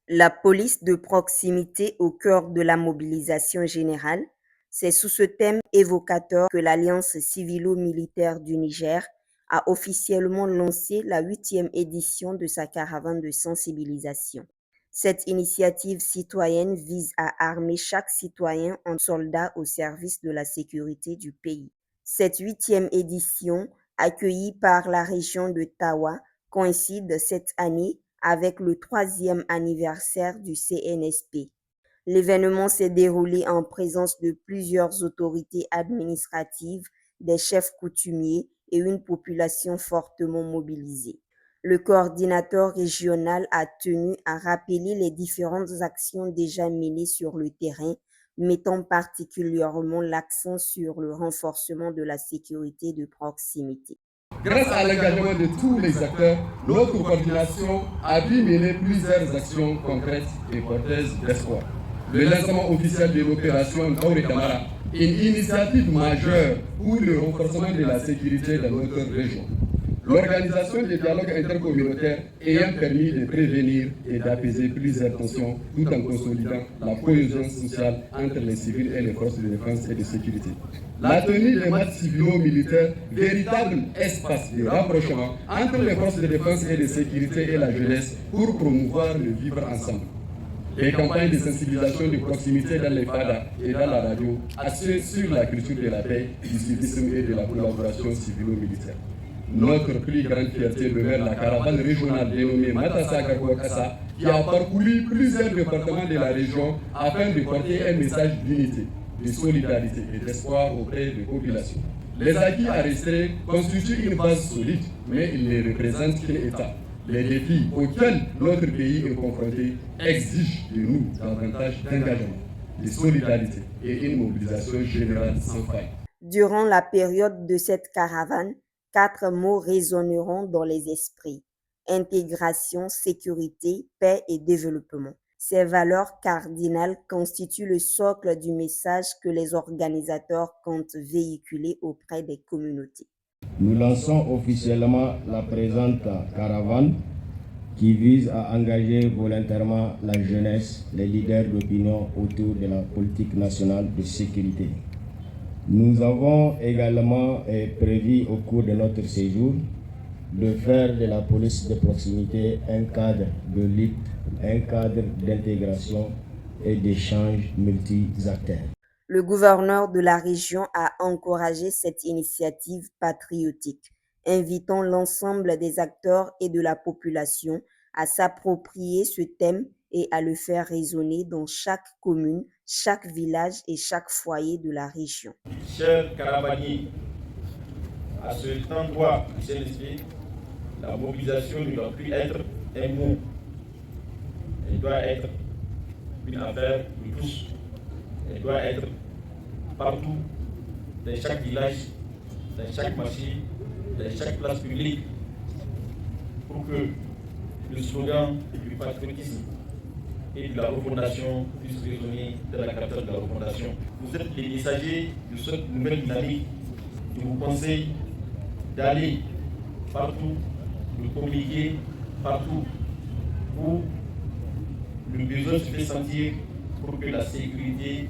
La police de proximité au cœur de la mobilisation générale, c'est sous ce thème évocateur que l'Alliance civilo-militaire du Niger a officiellement lancé la 8e édition de sa caravane de sensibilisation. Cette initiative citoyenne vise à armer chaque citoyen en soldat au service de la sécurité du pays. Cette 8e édition, accueillie par la région de Tawa, coïncide cette année avec le 3e anniversaire du CNSP. L'événement s'est déroulé en présence de plusieurs autorités administratives, des chefs coutumiers et une population fortement mobilisée. Le coordinateur régional a tenu à rappeler les différentes actions déjà menées sur le terrain, mettant particulièrement l'accent sur le renforcement de la sécurité de proximité. Grâce à l'engagement de tous les acteurs, notre coordination a pu mener plusieurs actions concrètes et porteuses d'espoir. Le lancement officiel de l'opération Kaure Kamara, une initiative majeure pour le renforcement de la sécurité dans notre région. L'organisation des dialogues intercommunautaires ayant permis de prévenir et d'apaiser plusieurs tensions tout en consolidant la cohésion sociale entre les civils et les forces de défense et de sécurité. La tenue des matchs civilo-militaires, véritable espace de rapprochement entre les forces de défense et de sécurité et la jeunesse pour promouvoir le vivre ensemble. Les campagnes de sensibilisation de proximité dans les FADA et dans la radio axées sur la culture de la paix, du civisme et de la collaboration civilo-militaire. Notre plus grande fierté demeure la caravane régionale dénommée Matassa Kassa qui a parcouru plusieurs départements de la région afin de porter un message d'unité, de solidarité et d'espoir auprès des populations. Les acquis à restaurer constituent une base solide, mais ils ne représentent qu'une étape. Les défis auxquels notre pays est confronté exigent de nous davantage d'engagement, de solidarité et une mobilisation générale sans faille. Durant la période de cette caravane, 4 mots résonneront dans les esprits: intégration, sécurité, paix et développement. Ces valeurs cardinales constituent le socle du message que les organisateurs comptent véhiculer auprès des communautés. Nous lançons officiellement la présente caravane qui vise à engager volontairement la jeunesse, les leaders d'opinion autour de la politique nationale de sécurité. Nous avons également prévu au cours de notre séjour de faire de la police de proximité un cadre de lutte, un cadre d'intégration et d'échange multi-acteurs. Le gouverneur de la région a encouragé cette initiative patriotique, invitant l'ensemble des acteurs et de la population à s'approprier ce thème et à le faire résonner dans chaque commune, chaque village et chaque foyer de la région. Chers caravaniers, à cet endroit du CNSP, la mobilisation ne doit plus être un mot, elle doit être une affaire de tous. Elle doit être partout, dans chaque village, dans chaque marché, dans chaque place publique, pour que le slogan du patriotisme et de la refondation puisse résonner dans la capitale de la refondation. Vous êtes les messagers de cette nouvelle dynamique. Je vous conseille d'aller partout, de communiquer partout où le besoin se fait sentir pour que la sécurité,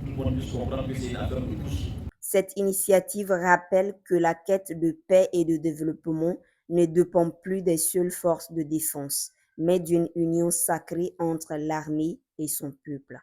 tout le monde puisse comprendre que c'est une affaire de tous. Cette initiative rappelle que la quête de paix et de développement ne dépend plus des seules forces de défense, mais d'une union sacrée entre l'armée et son peuple.